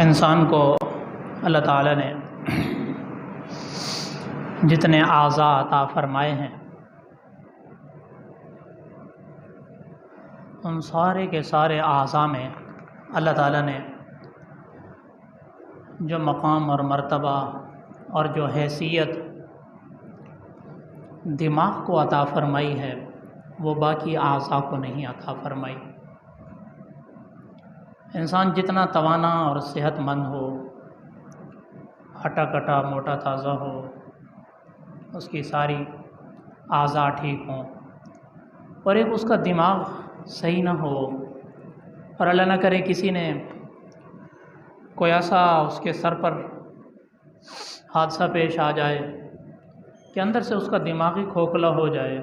انسان کو اللہ تعالیٰ نے جتنے اعضاء عطا فرمائے ہیں ان سارے کے سارے اعضاء میں اللہ تعالیٰ نے جو مقام اور مرتبہ اور جو حیثیت دماغ کو عطا فرمائی ہے وہ باقی اعضاء کو نہیں عطا فرمائی۔ انسان جتنا توانا اور صحت مند ہو، ہٹا کٹا موٹا تازہ ہو، اس کی ساری اعضاء ٹھیک ہوں، اور ایک اس کا دماغ صحیح نہ ہو، اور اللہ نہ کرے کسی نے کوئی ایسا اس کے سر پر حادثہ پیش آ جائے کہ اندر سے اس کا دماغی کھوکھلا ہو جائے،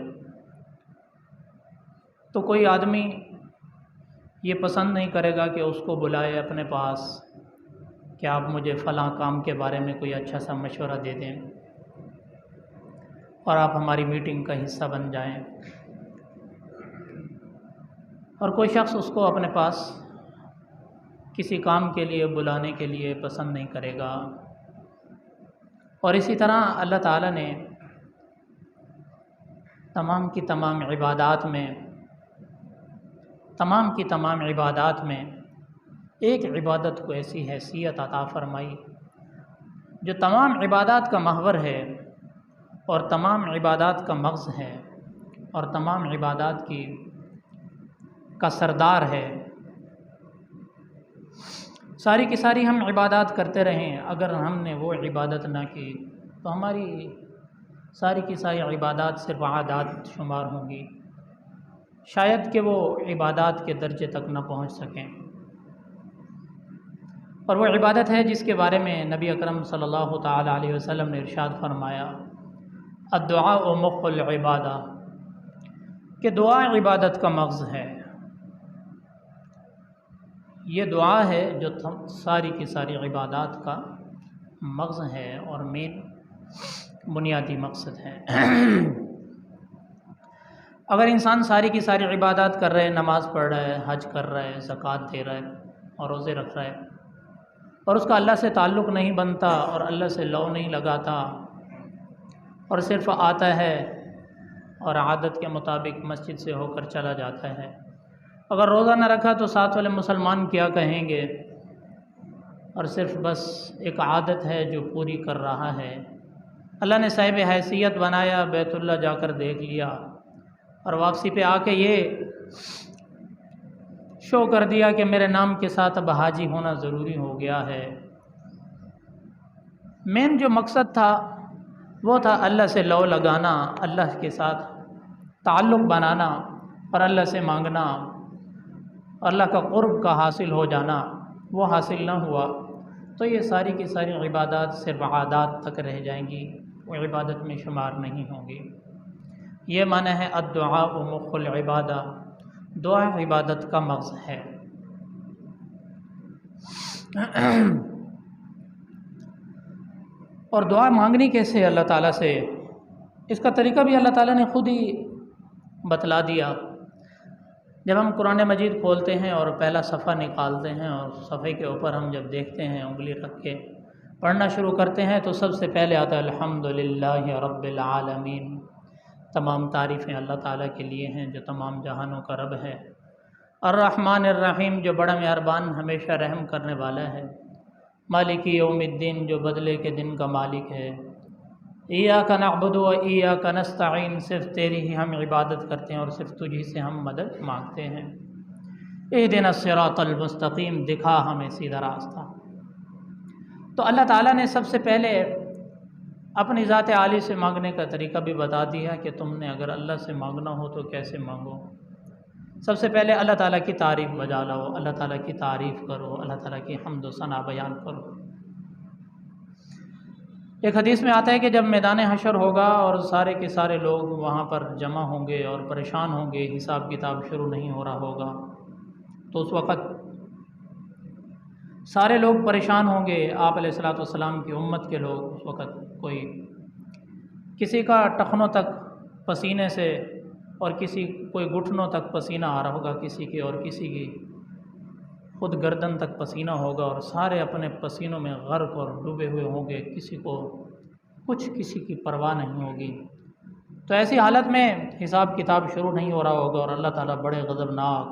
تو کوئی آدمی یہ پسند نہیں کرے گا کہ اس کو بلائے اپنے پاس کہ آپ مجھے فلاں کام کے بارے میں کوئی اچھا سا مشورہ دے دیں اور آپ ہماری میٹنگ کا حصہ بن جائیں، اور کوئی شخص اس کو اپنے پاس کسی کام کے لیے بلانے کے لیے پسند نہیں کرے گا۔ اور اسی طرح اللہ تعالیٰ نے تمام کی تمام عبادات میں ایک عبادت کو ایسی حیثیت عطا فرمائی جو تمام عبادات کا محور ہے اور تمام عبادات کا مغز ہے اور تمام عبادات کا سردار ہے۔ ساری کی ساری ہم عبادات کرتے رہیں، اگر ہم نے وہ عبادت نہ کی تو ہماری ساری کی ساری عبادات صرف عادات شمار ہوں گی، شاید کہ وہ عبادات کے درجے تک نہ پہنچ سکیں۔ اور وہ عبادت ہے جس کے بارے میں نبی اکرم صلی اللہ تعالی علیہ وسلم نے ارشاد فرمایا، الدعاء مخ العبادہ، کہ دعا عبادت کا مغز ہے۔ یہ دعا ہے جو ساری کی ساری عبادات کا مغز ہے اور مین بنیادی مقصد ہے۔ اگر انسان ساری کی ساری عبادات کر رہے، نماز پڑھ رہا ہے، حج کر رہا ہے، زکوٰۃ دے رہا ہے اور روزے رکھ رہا ہے، اور اس کا اللہ سے تعلق نہیں بنتا اور اللہ سے لو نہیں لگاتا، اور صرف آتا ہے اور عادت کے مطابق مسجد سے ہو کر چلا جاتا ہے، اگر روزہ نہ رکھا تو ساتھ والے مسلمان کیا کہیں گے، اور صرف بس ایک عادت ہے جو پوری کر رہا ہے، اللہ نے صاحب حیثیت بنایا، بیت اللہ جا کر دیکھ لیا اور واپسی پہ آ کے یہ شو کر دیا کہ میرے نام کے ساتھ اب حاجی ہونا ضروری ہو گیا ہے۔ مین جو مقصد تھا وہ تھا اللہ سے لو لگانا، اللہ کے ساتھ تعلق بنانا اور اللہ سے مانگنا، اللہ کا قرب کا حاصل ہو جانا، وہ حاصل نہ ہوا تو یہ ساری کی ساری عبادات صرف عادات تک رہ جائیں گی، وہ عبادت میں شمار نہیں ہوں گی۔ یہ معنی ہے الدعاء مخ العبادہ، دعا عبادت کا مغز ہے۔ اور دعا مانگنی کیسے اللہ تعالیٰ سے، اس کا طریقہ بھی اللہ تعالیٰ نے خود ہی بتلا دیا۔ جب ہم قرآن مجید کھولتے ہیں اور پہلا صفحہ نکالتے ہیں اور صفحے کے اوپر ہم جب دیکھتے ہیں انگلی رکھ کے پڑھنا شروع کرتے ہیں تو سب سے پہلے آتا ہے الحمدللہ رب العالمین، تمام تعریفیں اللہ تعالیٰ کے لیے ہیں جو تمام جہانوں کا رب ہے، الرحمن الرحیم جو بڑا مہربان ہمیشہ رحم کرنے والا ہے، مالک یوم الدین جو بدلے کے دن کا مالک ہے، ایاک نعبد و ایاک نستعین صرف تیری ہی ہم عبادت کرتے ہیں اور صرف تجھی سے ہم مدد مانگتے ہیں، اہدنا الصراط المستقیم دکھا ہمیں سیدھا راستہ۔ تو اللہ تعالیٰ نے سب سے پہلے اپنی ذات عالی سے مانگنے کا طریقہ بھی بتا دیا کہ تم نے اگر اللہ سے مانگنا ہو تو کیسے مانگو۔ سب سے پہلے اللہ تعالیٰ کی تعریف بجا لاؤ، اللہ تعالیٰ کی تعریف کرو، اللہ تعالیٰ کی حمد و ثنا بیان کرو۔ ایک حدیث میں آتا ہے کہ جب میدان حشر ہوگا اور سارے کے سارے لوگ وہاں پر جمع ہوں گے اور پریشان ہوں گے، حساب کتاب شروع نہیں ہو رہا ہوگا، تو اس وقت سارے لوگ پریشان ہوں گے، آپ علیہ الصلوۃ والسلام کی امت کے لوگ، اس وقت کسی کا ٹخنوں تک پسینے سے اور کوئی گھٹنوں تک پسینہ آ رہا ہوگا کسی کی اور کسی کی، خود گردن تک پسینہ ہوگا اور سارے اپنے پسینوں میں غرق اور ڈوبے ہوئے ہوں گے، کسی کی پرواہ نہیں ہوگی۔ تو ایسی حالت میں حساب کتاب شروع نہیں ہو رہا ہوگا اور اللہ تعالیٰ بڑے غضبناک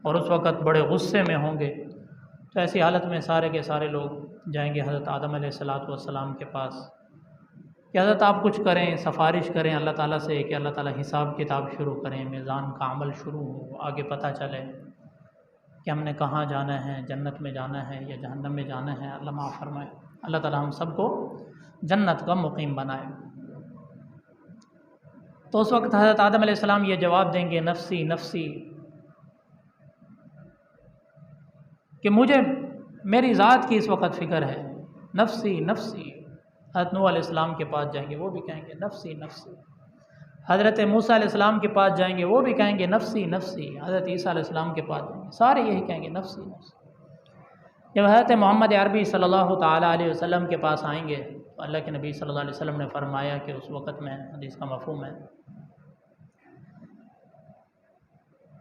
اور اس وقت بڑے غصے میں ہوں گے۔ تو ایسی حالت میں سارے کے سارے لوگ جائیں گے حضرت آدم علیہ السلام کے پاس کہ حضرت آپ کچھ کریں، سفارش کریں اللہ تعالیٰ سے کہ اللہ تعالیٰ حساب کتاب شروع کریں، میزان کا عمل شروع ہو، آگے پتہ چلے کہ ہم نے کہاں جانا ہے، جنت میں جانا ہے یا جہنم میں جانا ہے۔ اللہ معاف فرمائے، اللہ تعالیٰ ہم سب کو جنت کا مقیم بنائے۔ تو اس وقت حضرت آدم علیہ السلام یہ جواب دیں گے، نفسی نفسی، کہ مجھے میری ذات کی اس وقت فکر ہے، نفسی نفسی۔ حضرت نوح علیہ السلام کے پاس جائیں گے، وہ بھی کہیں گے نفسی نفسی۔ حضرت موسیٰ علیہ السلام کے پاس جائیں گے، وہ بھی کہیں گے نفسی نفسی۔ حضرت عیسیٰ علیہ السلام کے پاس جائیں گے، سارے یہی کہیں گے نفسی نفسی۔ جب حضرت محمد عربی صلی اللہ تعالیٰ علیہ وسلم کے پاس آئیں گے تو اللہ کے نبی صلی اللہ علیہ وسلم نے فرمایا کہ اس وقت میں، حدیث کا مفہوم ہے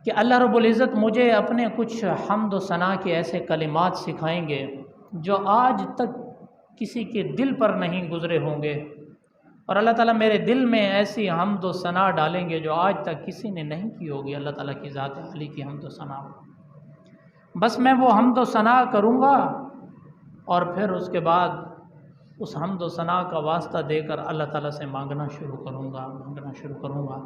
کہ اللہ رب العزت مجھے اپنے کچھ حمد و ثنا کے ایسے کلمات سکھائیں گے جو آج تک کسی کے دل پر نہیں گزرے ہوں گے، اور اللہ تعالیٰ میرے دل میں ایسی حمد و ثنا ڈالیں گے جو آج تک کسی نے نہیں کی ہوگی، اللہ تعالیٰ کی ذات علی کی حمد و ثنا۔ بس میں وہ حمد و ثنا کروں گا اور پھر اس کے بعد اس حمد و ثنا کا واسطہ دے کر اللہ تعالیٰ سے مانگنا شروع کروں گا۔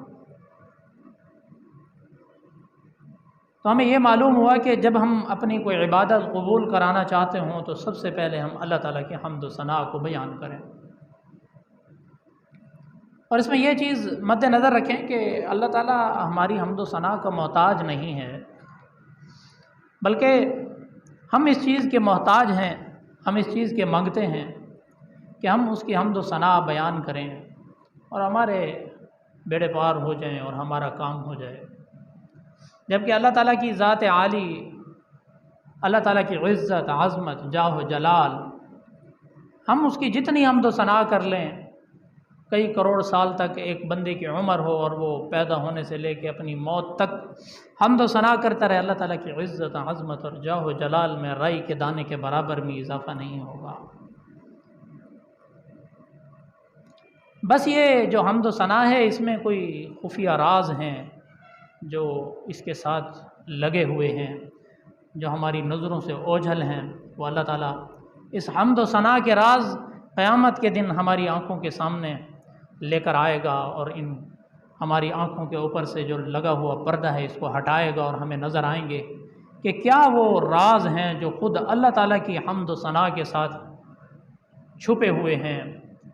تو ہمیں یہ معلوم ہوا کہ جب ہم اپنی کوئی عبادت قبول کرانا چاہتے ہوں تو سب سے پہلے ہم اللہ تعالیٰ کی حمد و ثنا کو بیان کریں، اور اس میں یہ چیز مد نظر رکھیں کہ اللہ تعالیٰ ہماری حمد و ثنا کا محتاج نہیں ہے، بلکہ ہم اس چیز کے محتاج ہیں، ہم اس چیز کے مانگتے ہیں کہ ہم اس کی حمد و ثنا بیان کریں اور ہمارے بیڑے پار ہو جائیں اور ہمارا کام ہو جائے۔ جبکہ اللہ تعالیٰ کی ذات عالی، اللہ تعالیٰ کی عزت، عظمت، جاہ و جلال، ہم اس کی جتنی حمد و ثنا کر لیں، کئی کروڑ سال تک ایک بندے کی عمر ہو اور وہ پیدا ہونے سے لے کے اپنی موت تک حمد و ثنا کرتا رہے، اللہ تعالیٰ کی عزت، عظمت اور جاہ و جلال میں رائی کے دانے کے برابر بھی اضافہ نہیں ہوگا۔ بس یہ جو حمد و ثنا ہے اس میں کوئی خفیہ راز ہیں جو اس کے ساتھ لگے ہوئے ہیں، جو ہماری نظروں سے اوجھل ہیں، وہ اللہ تعالیٰ اس حمد و ثنا کے راز قیامت کے دن ہماری آنکھوں کے سامنے لے کر آئے گا، اور ان ہماری آنکھوں کے اوپر سے جو لگا ہوا پردہ ہے اس کو ہٹائے گا اور ہمیں نظر آئیں گے کہ کیا وہ راز ہیں جو خود اللہ تعالیٰ کی حمد و ثنا کے ساتھ چھپے ہوئے ہیں،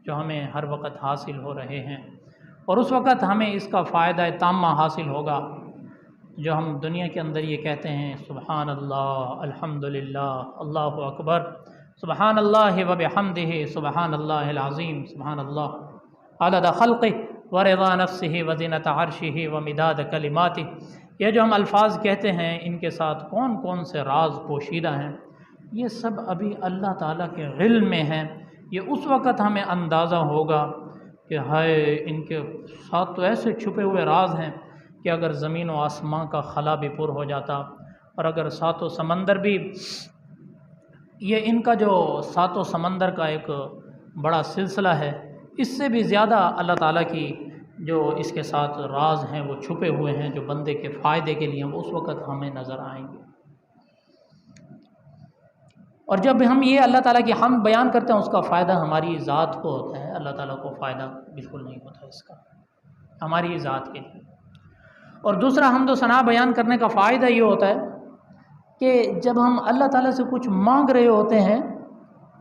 جو ہمیں ہر وقت حاصل ہو رہے ہیں، اور اس وقت ہمیں اس کا فائدہ تامہ حاصل ہوگا جو ہم دنیا کے اندر یہ کہتے ہیں سبحان اللہ، الحمدللہ، اللہ اکبر، سبحان اللہ و بحمدہ، سبحان اللہ العظیم، سبحان اللہ عدد خلقہ ورضا نفسہ وزنۃ عرشہ ومداد کلماتہ۔ یہ جو ہم الفاظ کہتے ہیں ان کے ساتھ کون کون سے راز پوشیدہ ہیں، یہ سب ابھی اللہ تعالیٰ کے علم میں ہیں۔ یہ اس وقت ہمیں اندازہ ہوگا کہ ہائے ان کے ساتھ تو ایسے چھپے ہوئے راز ہیں کہ اگر زمین و آسمان کا خلا بھی پر ہو جاتا، اور اگر ساتوں سمندر بھی، یہ ان کا جو ساتوں سمندر کا ایک بڑا سلسلہ ہے، اس سے بھی زیادہ اللہ تعالیٰ کی جو اس کے ساتھ راز ہیں وہ چھپے ہوئے ہیں جو بندے کے فائدے کے لیے اس وقت ہمیں نظر آئیں گے۔ اور جب ہم یہ اللہ تعالیٰ کی حمد بیان کرتے ہیں اس کا فائدہ ہماری ذات کو ہوتا ہے، اللہ تعالیٰ کو فائدہ بالکل نہیں ہوتا اس کا، ہماری ذات کے لیے۔ اور دوسرا حمد و ثنا بیان کرنے کا فائدہ یہ ہوتا ہے کہ جب ہم اللہ تعالیٰ سے کچھ مانگ رہے ہوتے ہیں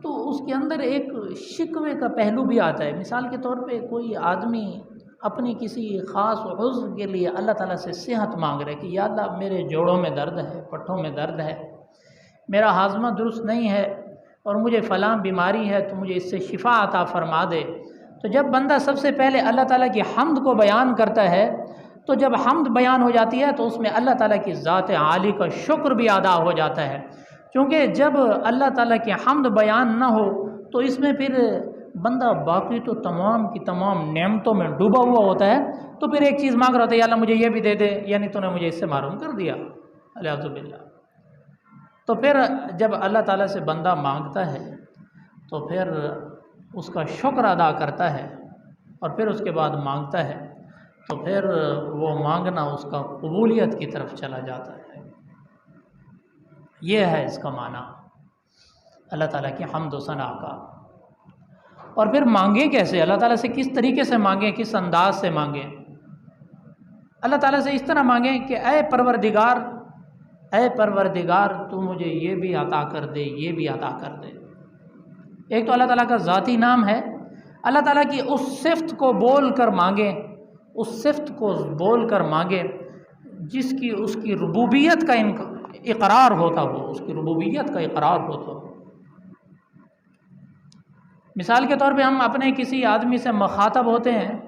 تو اس کے اندر ایک شکوے کا پہلو بھی آتا ہے۔ مثال کے طور پہ کوئی آدمی اپنی کسی خاص عضو کے لیے اللہ تعالیٰ سے صحت مانگ رہے کہ یا اللہ میرے جوڑوں میں درد ہے، پٹھوں میں درد ہے، میرا ہاضمہ درست نہیں ہے اور مجھے فلاں بیماری ہے تو مجھے اس سے شفا عطا فرما دے۔ تو جب بندہ سب سے پہلے اللہ تعالیٰ کی حمد کو بیان کرتا ہے تو جب حمد بیان ہو جاتی ہے تو اس میں اللہ تعالیٰ کی ذات عالی کا شکر بھی ادا ہو جاتا ہے، کیونکہ جب اللہ تعالیٰ کی حمد بیان نہ ہو تو اس میں پھر بندہ باقی تو تمام کی تمام نعمتوں میں ڈوبا ہوا ہوتا ہے، تو پھر ایک چیز مانگ رہا ہوتا ہے یا اللہ مجھے یہ بھی دے دے، یعنی تو نے مجھے اس سے محروم کر دیا، الیاذ باللہ۔ تو پھر جب اللہ تعالیٰ سے بندہ مانگتا ہے تو پھر اس کا شکر ادا کرتا ہے اور پھر اس کے بعد مانگتا ہے تو پھر وہ مانگنا اس کا قبولیت کی طرف چلا جاتا ہے۔ یہ ہے اس کا معنی اللہ تعالیٰ کی حمد و ثنا کا۔ اور پھر مانگیں کیسے؟ اللہ تعالیٰ سے کس طریقے سے مانگیں، کس انداز سے مانگیں؟ اللہ تعالیٰ سے اس طرح مانگیں کہ اے پروردگار تو مجھے یہ بھی عطا کر دے، یہ بھی عطا کر دے۔ ایک تو اللہ تعالیٰ کا ذاتی نام ہے، اللہ تعالیٰ کی اس صفت کو بول کر مانگیں، اس صفت کو بول کر مانگیں جس کی اس کی ربوبیت کا اقرار ہوتا ہو، اس کی ربوبیت کا اقرار ہوتا ہو۔ مثال کے طور پہ ہم اپنے کسی آدمی سے مخاطب ہوتے ہیں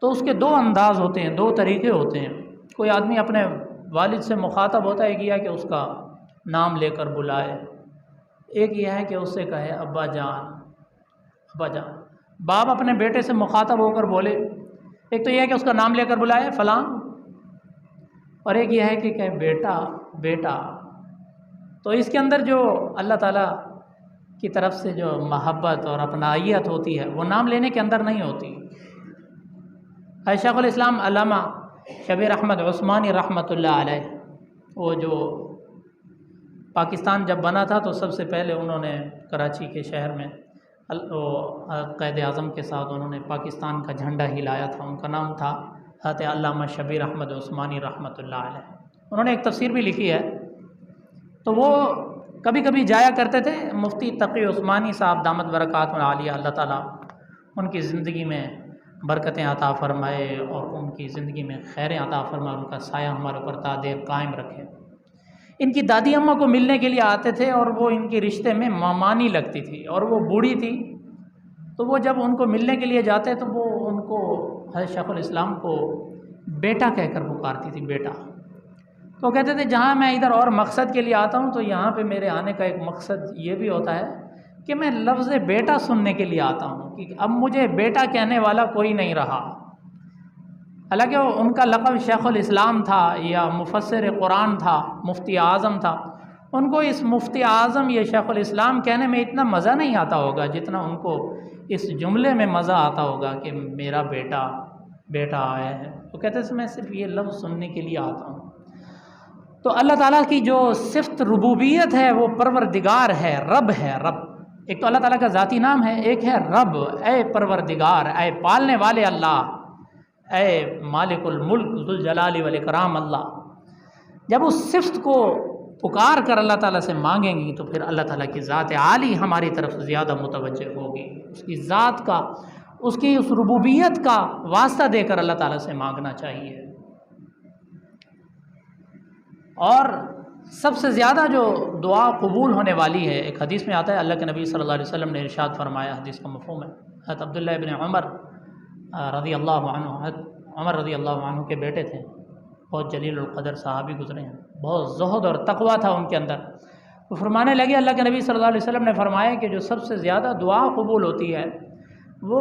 تو اس کے دو انداز ہوتے ہیں، دو طریقے ہوتے ہیں۔ کوئی آدمی اپنے والد سے مخاطب ہوتا ہے، ایک یہ ہے کہ اس کا نام لے کر بلائے، ایک یہ ہے کہ اس سے کہے ابا جان، ابا جان۔ باپ اپنے بیٹے سے مخاطب ہو کر بولے، ایک تو یہ ہے کہ اس کا نام لے کر بلائے فلاں، اور ایک یہ ہے کہ کہے بیٹا بیٹا۔ تو اس کے اندر جو اللہ تعالیٰ کی طرف سے جو محبت اور اپنائیت ہوتی ہے وہ نام لینے کے اندر نہیں ہوتی۔ شیخ الاسلام علامہ شبیر احمد عثمانی رحمۃ اللہ علیہ، وہ جو پاکستان جب بنا تھا تو سب سے پہلے انہوں نے کراچی کے شہر میں قائد اعظم کے ساتھ انہوں نے پاکستان کا جھنڈا ہلایا تھا۔ ان کا نام تھا حضرت علامہ شبیر احمد عثمانی رحمۃ اللہ علیہ۔ انہوں نے ایک تفسیر بھی لکھی ہے، تو وہ کبھی کبھی جایا کرتے تھے مفتی تقی عثمانی صاحب دامت برکاتہ العالیہ، اللہ تعالیٰ ان کی زندگی میں برکتیں عطا فرمائے اور ان کی زندگی میں خیریں عطا فرمائے، ان کا سایہ ہمارے اوپر تا دیر قائم رکھے۔ ان کی دادی اماں کو ملنے کے لیے آتے تھے اور وہ ان کے رشتے میں مامانی لگتی تھی، اور وہ بوڑھی تھی، تو وہ جب ان کو ملنے کے لیے جاتے تو وہ ان کو حضرت شیخ الاسلام کو بیٹا کہہ کر پکارتی تھی، بیٹا۔ تو کہتے تھے جہاں میں ادھر اور مقصد کے لیے آتا ہوں تو یہاں پہ میرے آنے کا ایک مقصد یہ بھی ہوتا ہے کہ میں لفظ بیٹا سننے کے لیے آتا ہوں، کہ اب مجھے بیٹا کہنے والا کوئی نہیں رہا۔ حالانکہ ان کا لقب شیخ الاسلام تھا یا مفسر قرآن تھا، مفتی اعظم تھا، ان کو اس مفتی اعظم یا شیخ الاسلام کہنے میں اتنا مزہ نہیں آتا ہوگا جتنا ان کو اس جملے میں مزہ آتا ہوگا کہ میرا بیٹا بیٹا آیا ہے۔ تو کہتے ہیں میں صرف یہ لفظ سننے کے لیے آتا ہوں۔ تو اللہ تعالیٰ کی جو صفت ربوبیت ہے وہ پروردگار ہے، رب ہے، رب۔ ایک تو اللہ تعالیٰ کا ذاتی نام ہے، ایک ہے رب، اے پروردگار، اے پالنے والے اللہ، اے مالک الملک ذوالجلال والاکرام اللہ۔ جب اس صفت کو پکار کر اللہ تعالیٰ سے مانگیں گی تو پھر اللہ تعالیٰ کی ذات عالی ہماری طرف زیادہ متوجہ ہوگی، اس کی ذات کا، اس کی اس ربوبیت کا واسطہ دے کر اللہ تعالیٰ سے مانگنا چاہیے۔ اور سب سے زیادہ جو دعا قبول ہونے والی ہے، ایک حدیث میں آتا ہے، اللہ کے نبی صلی اللہ علیہ وسلم نے ارشاد فرمایا، حدیث کا مفہوم ہے، حضرت عبداللہ ابن عمر رضی اللہ عنہ، حضرت عمر رضی اللہ عنہ کے بیٹے تھے، بہت جلیل القدر صحابی گزرے ہیں، بہت زہد اور تقویٰ تھا ان کے اندر۔ وہ فرمانے لگے، اللہ کے نبی صلی اللہ علیہ وسلم نے فرمایا کہ جو سب سے زیادہ دعا قبول ہوتی ہے وہ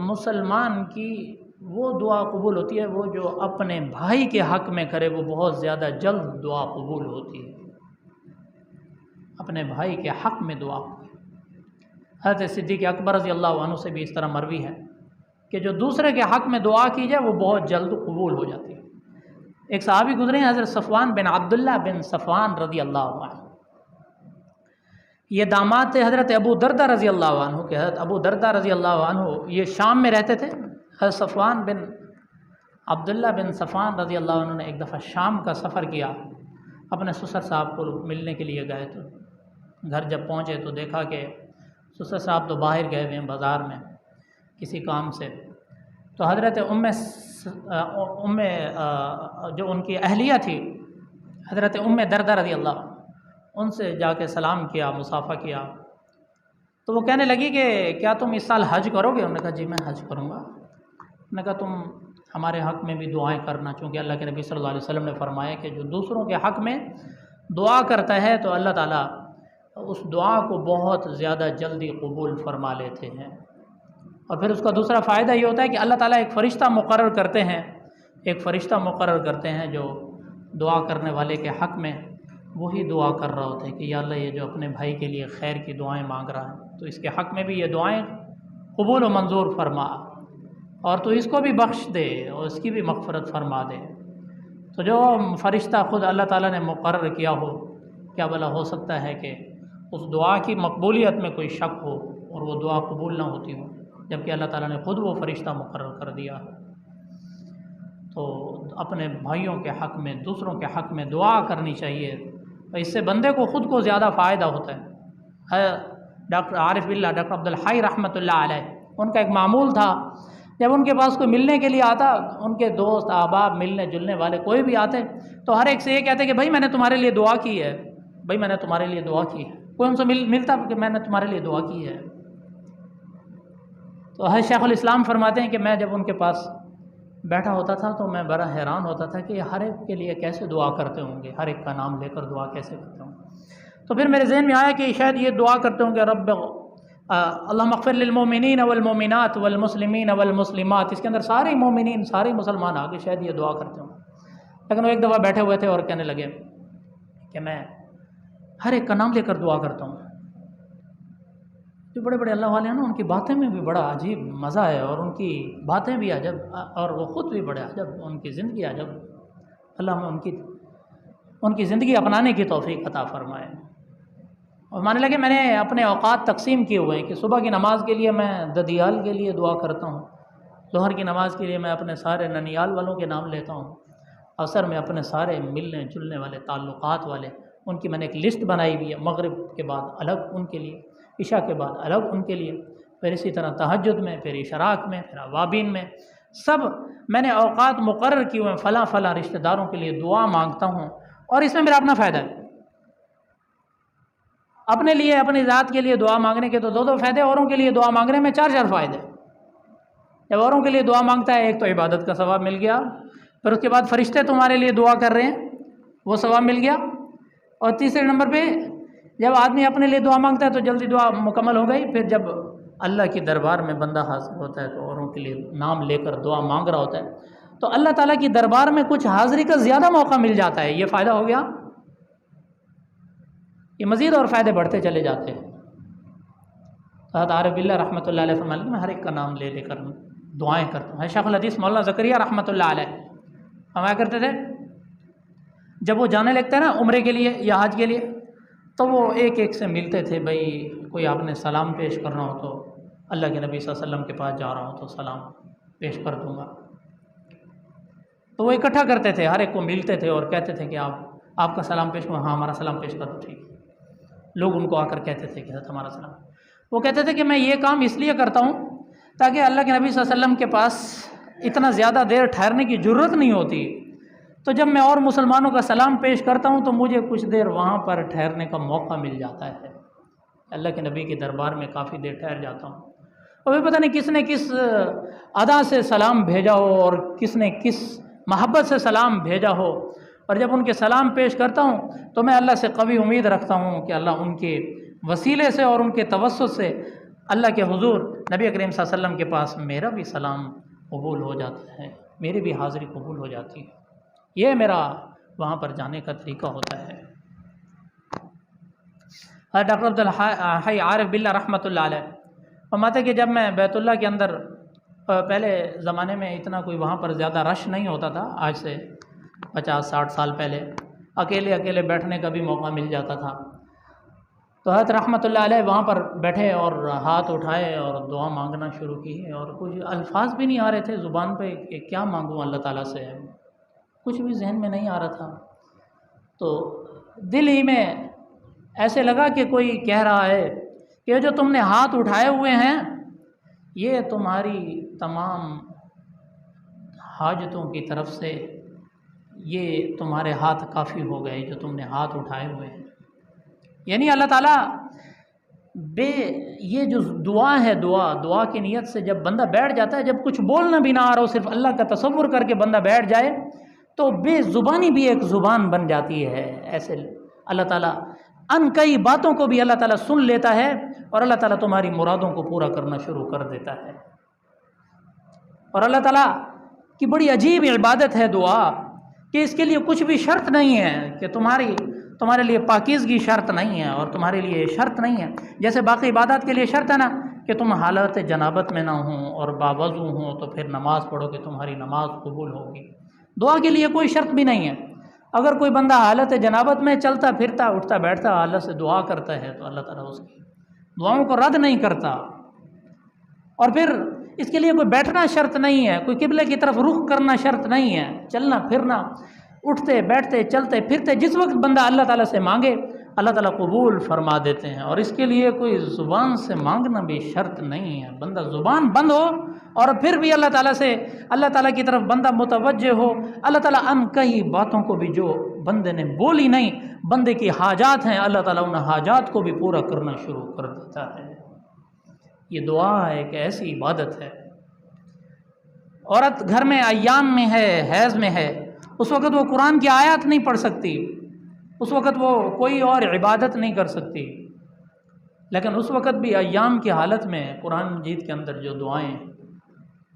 مسلمان کی وہ دعا قبول ہوتی ہے وہ جو اپنے بھائی کے حق میں کرے، وہ بہت زیادہ جلد دعا قبول ہوتی ہے۔ اپنے بھائی کے حق میں دعا ہوتی ہے۔ حضرت صدیق اکبر رضی اللہ عنہ سے بھی اس طرح مروی ہے کہ جو دوسرے کے حق میں دعا کی جائے وہ بہت جلد قبول ہو جاتی ہے۔ ایک صحابی گزرے ہیں حضرت صفوان بن عبداللہ بن صفوان رضی اللہ عنہ، یہ داماد تھے حضرت ابو دردہ رضی اللہ عنہ کے۔ حضرت ابو دردہ رضی اللہ عنہ یہ شام میں رہتے تھے۔ حضرت صفوان بن عبداللہ بن صفوان رضی اللہ عنہ نے ایک دفعہ شام کا سفر کیا، اپنے سسر صاحب کو ملنے کے لیے گئے، تو گھر جب پہنچے تو دیکھا کہ سسر صاحب تو باہر گئے ہوئے ہیں بازار میں کسی کام سے۔ تو حضرت جو ان کی اہلیہ تھی حضرت دردہ رضی اللہ عنہ، ان سے جا کے سلام کیا، مصافحہ کیا۔ تو وہ کہنے لگی کہ کیا تم اس سال حج کرو گے؟ انہوں نے کہا جی میں حج کروں گا۔ انہوں نے کہا تم ہمارے حق میں بھی دعائیں کرنا، چونکہ اللہ کے نبی صلی اللہ علیہ وسلم نے فرمایا کہ جو دوسروں کے حق میں دعا کرتا ہے تو اللہ تعالیٰ اس دعا کو بہت زیادہ جلدی قبول فرما لیتے ہیں۔ اور پھر اس کا دوسرا فائدہ یہ ہوتا ہے کہ اللہ تعالیٰ ایک فرشتہ مقرر کرتے ہیں، ایک فرشتہ مقرر کرتے ہیں جو دعا کرنے والے کے حق میں وہی دعا کر رہا ہوتا ہے کہ یا اللہ یہ جو اپنے بھائی کے لیے خیر کی دعائیں مانگ رہا ہے تو اس کے حق میں بھی یہ دعائیں قبول و منظور فرما، اور تو اس کو بھی بخش دے اور اس کی بھی مغفرت فرما دے۔ تو جو فرشتہ خود اللہ تعالیٰ نے مقرر کیا ہو، کیا بھلا ہو سکتا ہے کہ اس دعا کی مقبولیت میں کوئی شک ہو اور وہ دعا قبول نہ ہوتی ہو، جبکہ اللہ تعالیٰ نے خود وہ فرشتہ مقرر کر دیا ہے۔ تو اپنے بھائیوں کے حق میں، دوسروں کے حق میں دعا کرنی چاہیے، اس سے بندے کو خود کو زیادہ فائدہ ہوتا ہے۔ ڈاکٹر عارف باللہ، ڈاکٹر عبدالحی رحمۃ اللہ علیہ، ان کا ایک معمول تھا، جب ان کے پاس کوئی ملنے کے لیے آتا، ان کے دوست احباب ملنے جلنے والے کوئی بھی آتے تو ہر ایک سے یہ کہتے کہ بھائی میں نے تمہارے لیے دعا کی ہے، بھائی میں نے تمہارے لیے دعا کی ہے۔ کوئی ان سے ملتا کہ میں نے تمہارے لیے دعا کی ہے۔ تو شیخ الاسلام فرماتے ہیں کہ میں جب ان کے پاس بیٹھا ہوتا تھا تو میں بڑا حیران ہوتا تھا کہ ہر ایک کے لیے کیسے دعا کرتے ہوں گے، ہر ایک کا نام لے کر دعا کیسے کرتے ہوں گے۔ تو پھر میرے ذہن میں آیا کہ شاید یہ دعا کرتے ہوں گے رب اللہم اغفر للمؤمنین والمؤمنات والمسلمین والمسلمات، اس کے اندر سارے مومنین سارے مسلمان آگے شاید یہ دعا کرتے ہوں۔ لیکن وہ ایک دفعہ بیٹھے ہوئے تھے اور کہنے لگے کہ میں ہر ایک کا نام لے کر دعا کرتا ہوں۔ جو بڑے بڑے اللہ والے ہیں نا، ان کی باتیں میں بھی بڑا عجیب مزہ ہے، اور ان کی باتیں بھی عجب، اور وہ خود بھی بڑے عجب، ان کی زندگی عجب۔ اللہ ہمیں ان کی زندگی اپنانے کی توفیق عطا فرمائے۔ اور ماننے لگے میں نے اپنے اوقات تقسیم کیے ہوئے ہیں کہ صبح کی نماز کے لیے میں ددیال کے لیے دعا کرتا ہوں، ظہر کی نماز کے لیے میں اپنے سارے ننیال والوں کے نام لیتا ہوں، عصر میں اپنے سارے ملنے جلنے والے تعلقات والے، ان کی میں نے ایک لسٹ بنائی ہوئی ہے، مغرب کے بعد الگ ان کے لیے، عشاء کے بعد الگ ان کے لیے، پھر اسی طرح تہجد میں، پھر اشراق میں، پھر اوابین میں، سب میں نے اوقات مقرر کیے ہوئے ہیں، فلاں فلاں رشتہ داروں کے لیے دعا مانگتا ہوں۔ اور اس میں میرا اپنا فائدہ ہے، اپنے لیے اپنی ذات کے لیے دعا مانگنے کے تو دو فائدے، اوروں کے لیے دعا مانگنے میں چار فائدے۔ جب اوروں کے لیے دعا مانگتا ہے، ایک تو عبادت کا ثواب مل گیا، پھر اس کے بعد فرشتے تمہارے لیے دعا کر رہے ہیں، وہ ثواب مل گیا، اور تیسرے نمبر پہ جب آدمی اپنے لیے دعا مانگتا ہے تو جلدی دعا مکمل ہو گئی۔ پھر جب اللہ کی دربار میں بندہ حاضر ہوتا ہے تو اوروں کے لیے نام لے کر دعا مانگ رہا ہوتا ہے تو اللہ تعالیٰ کی دربار میں کچھ حاضری کا زیادہ موقع مل جاتا ہے۔ یہ فائدہ ہو گیا، یہ مزید اور فائدے بڑھتے چلے جاتے ہیں۔ حضرت عارف باللہ رحمۃ اللہ علیہ فرماتے ہیں میں ہر ایک کا نام لے لے کر دعائیں کرتا ہوں۔ شیخ الحدیث مولانا زکریا رحمۃ اللہ علیہ فرمایا کرتے تھے جب وہ جانے لگتے ہیں نا عمرے کے لیے یا حج کے لیے، تو وہ ایک ایک سے ملتے تھے، بھائی کوئی آپ نے سلام پیش کرنا ہو تو اللہ کے نبی صلی اللہ علیہ وسلم کے پاس جا رہا ہوں تو سلام پیش کر دوں گا۔ تو وہ اکٹھا کرتے تھے، ہر ایک کو ملتے تھے اور کہتے تھے کہ آپ کا سلام پیش کرو، ہاں ہمارا سلام پیش کر دو، ٹھیک۔ لوگ ان کو آ کر کہتے تھے کہ حضرت ہمارا سلام، وہ کہتے تھے کہ میں یہ کام اس لیے کرتا ہوں تاکہ اللہ کے نبی صلی اللہ علیہ وسلم کے پاس اتنا زیادہ دیر ٹھہرنے کی ضرورت نہیں ہوتی، تو جب میں اور مسلمانوں کا سلام پیش کرتا ہوں تو مجھے کچھ دیر وہاں پر ٹھہرنے کا موقع مل جاتا ہے، اللہ کے نبی کے دربار میں کافی دیر ٹھہر جاتا ہوں۔ اور پتہ نہیں کس نے کس ادا سے سلام بھیجا ہو اور کس نے کس محبت سے سلام بھیجا ہو، اور جب ان کے سلام پیش کرتا ہوں تو میں اللہ سے قوی امید رکھتا ہوں کہ اللہ ان کے وسیلے سے اور ان کے توسط سے اللہ کے حضور نبی کریم صلی اللہ علیہ وسلم کے پاس میرا بھی سلام قبول ہو جاتا ہے، میری بھی حاضری قبول ہو جاتی ہے۔ یہ میرا وہاں پر جانے کا طریقہ ہوتا ہے۔ ڈاکٹر عبدالحی عارف باللہ رحمۃ اللہ علیہ فرماتے کہ جب میں بیت اللہ کے اندر، پہلے زمانے میں اتنا کوئی وہاں پر زیادہ رش نہیں ہوتا تھا، آج سے 50-60 سال پہلے اکیلے بیٹھنے کا بھی موقع مل جاتا تھا، تو حضرت رحمۃ اللہ علیہ وہاں پر بیٹھے اور ہاتھ اٹھائے اور دعا مانگنا شروع کی، اور کچھ الفاظ بھی نہیں آ رہے تھے زبان پہ کہ کیا مانگوں اللہ تعالیٰ سے، کچھ بھی ذہن میں نہیں آ رہا تھا۔ تو دل ہی میں ایسے لگا کہ کوئی کہہ رہا ہے کہ جو تم نے ہاتھ اٹھائے ہوئے ہیں یہ تمہاری تمام حاجتوں کی طرف سے یہ تمہارے ہاتھ کافی ہو گئے جو تم نے ہاتھ اٹھائے ہوئے ہیں۔ یعنی اللہ تعالیٰ یہ جو دعا ہے، دعا کی نیت سے جب بندہ بیٹھ جاتا ہے، جب کچھ بولنا بھی نہ آ رہا ہو، صرف اللہ کا تصور کر کے بندہ بیٹھ جائے تو بے زبانی بھی ایک زبان بن جاتی ہے۔ ایسے اللہ تعالیٰ ان کئی باتوں کو بھی اللہ تعالیٰ سن لیتا ہے اور اللہ تعالیٰ تمہاری مرادوں کو پورا کرنا شروع کر دیتا ہے۔ اور اللہ تعالیٰ کی بڑی عجیب عبادت ہے دعا، کہ اس کے لیے کچھ بھی شرط نہیں ہے کہ تمہارے لیے پاکیزگی شرط نہیں ہے اور تمہارے لیے شرط نہیں ہے، جیسے باقی عبادات کے لیے شرط ہے نا کہ تم حالت جنابت میں نہ ہوں اور باوضو ہوں تو پھر نماز پڑھو کہ تمہاری نماز قبول ہوگی۔ دعا کے لیے کوئی شرط بھی نہیں ہے، اگر کوئی بندہ حالت جنابت میں چلتا پھرتا اٹھتا بیٹھتا اللہ سے دعا کرتا ہے تو اللہ تعالیٰ اس کی دعاؤں کو رد نہیں کرتا۔ اور پھر اس کے لیے کوئی بیٹھنا شرط نہیں ہے، کوئی قبلے کی طرف رخ کرنا شرط نہیں ہے، چلنا پھرنا اٹھتے بیٹھتے چلتے پھرتے جس وقت بندہ اللہ تعالیٰ سے مانگے اللہ تعالیٰ قبول فرما دیتے ہیں، اور اس کے لیے کوئی زبان سے مانگنا بھی شرط نہیں ہے۔ بندہ زبان بند ہو اور پھر بھی اللہ تعالیٰ سے اللہ تعالیٰ کی طرف بندہ متوجہ ہو، اللہ تعالیٰ ان کئی باتوں کو بھی جو بندے نے بولی نہیں، بندے کی حاجات ہیں، اللہ تعالیٰ ان حاجات کو بھی پورا کرنا شروع کر دیتا ہے۔ یہ دعا ایک ایسی عبادت ہے۔ عورت گھر میں ایام میں ہے، حیض میں ہے، اس وقت وہ قرآن کی آیات نہیں پڑھ سکتی، اس وقت وہ کوئی اور عبادت نہیں کر سکتی، لیکن اس وقت بھی ایام کی حالت میں قرآن مجید کے اندر جو دعائیں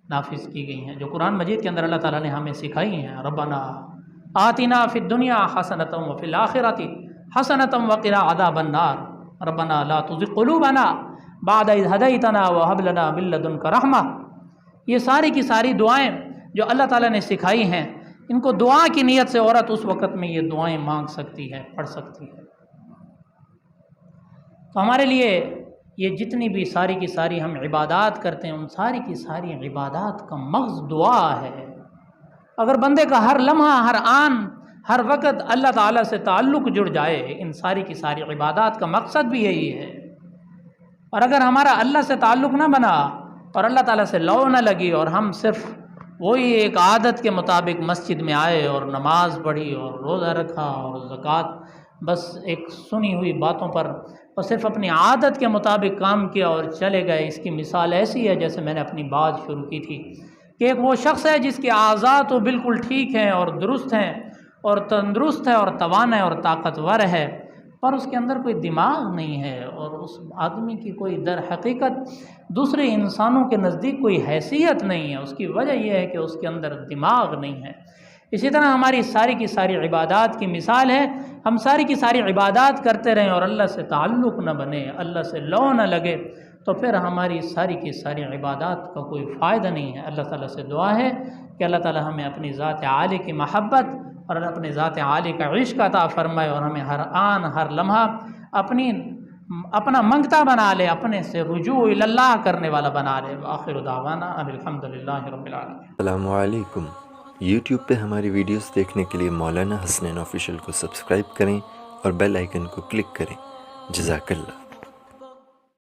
نافذ کی گئی ہیں، جو قرآن مجید کے اندر اللہ تعالیٰ نے ہمیں سکھائی ہیں، ربنا آتنا فی الدنیا حسنۃ وفی الآخرۃ حسنۃ وقنا عذاب النار ربنا لا تزغ قلوبنا بعد اذ ہدیتنا وہب لنا من لدنک رحمہ، یہ ساری کی ساری دعائیں جو اللہ تعالیٰ نے سکھائی ہیں، ان کو دعا کی نیت سے عورت اس وقت میں یہ دعائیں مانگ سکتی ہے، پڑھ سکتی ہے۔ تو ہمارے لیے یہ جتنی بھی ساری کی ساری ہم عبادات کرتے ہیں، ان ساری کی ساری عبادات کا مغز دعا ہے۔ اگر بندے کا ہر لمحہ ہر آن ہر وقت اللہ تعالیٰ سے تعلق جڑ جائے، ان ساری کی ساری عبادات کا مقصد بھی یہی ہے۔ اور اگر ہمارا اللہ سے تعلق نہ بنا اور اللہ تعالیٰ سے لو نہ لگی اور ہم صرف وہی ایک عادت کے مطابق مسجد میں آئے اور نماز پڑھی اور روزہ رکھا اور زکوٰۃ، بس ایک سنی ہوئی باتوں پر اور صرف اپنی عادت کے مطابق کام کیا اور چلے گئے، اس کی مثال ایسی ہے جیسے میں نے اپنی بات شروع کی تھی کہ ایک وہ شخص ہے جس کے اعضاء تو بالکل ٹھیک ہیں اور درست ہیں اور تندرست ہے اور توانا ہے اور طاقتور ہے، پر اس کے اندر کوئی دماغ نہیں ہے، اور اس آدمی کی کوئی در حقیقت دوسرے انسانوں کے نزدیک کوئی حیثیت نہیں ہے۔ اس کی وجہ یہ ہے کہ اس کے اندر دماغ نہیں ہے۔ اسی طرح ہماری ساری کی ساری عبادات کی مثال ہے، ہم ساری کی ساری عبادات کرتے رہیں اور اللہ سے تعلق نہ بنے، اللہ سے لو نہ لگے، تو پھر ہماری ساری کی ساری عبادات کا کوئی فائدہ نہیں ہے۔ اللہ تعالیٰ سے دعا ہے کہ اللہ تعالیٰ ہمیں اپنی ذات عالی کی محبت اور اپنے ذات عالی کا عشق عطا فرمائے، اور ہمیں ہر آن ہر لمحہ اپنا منگتا بنا لے، اپنے سے رجوع اللہ کرنے والا بنا لے۔ وآخر دعوانا ان الحمدللہ رب العالمین۔ السلام علیکم۔ یوٹیوب پہ ہماری ویڈیوز دیکھنے کے لیے مولانا حسنین آفیشیل کو سبسکرائب کریں اور بیل آئیکن کو کلک کریں۔ جزاک اللہ۔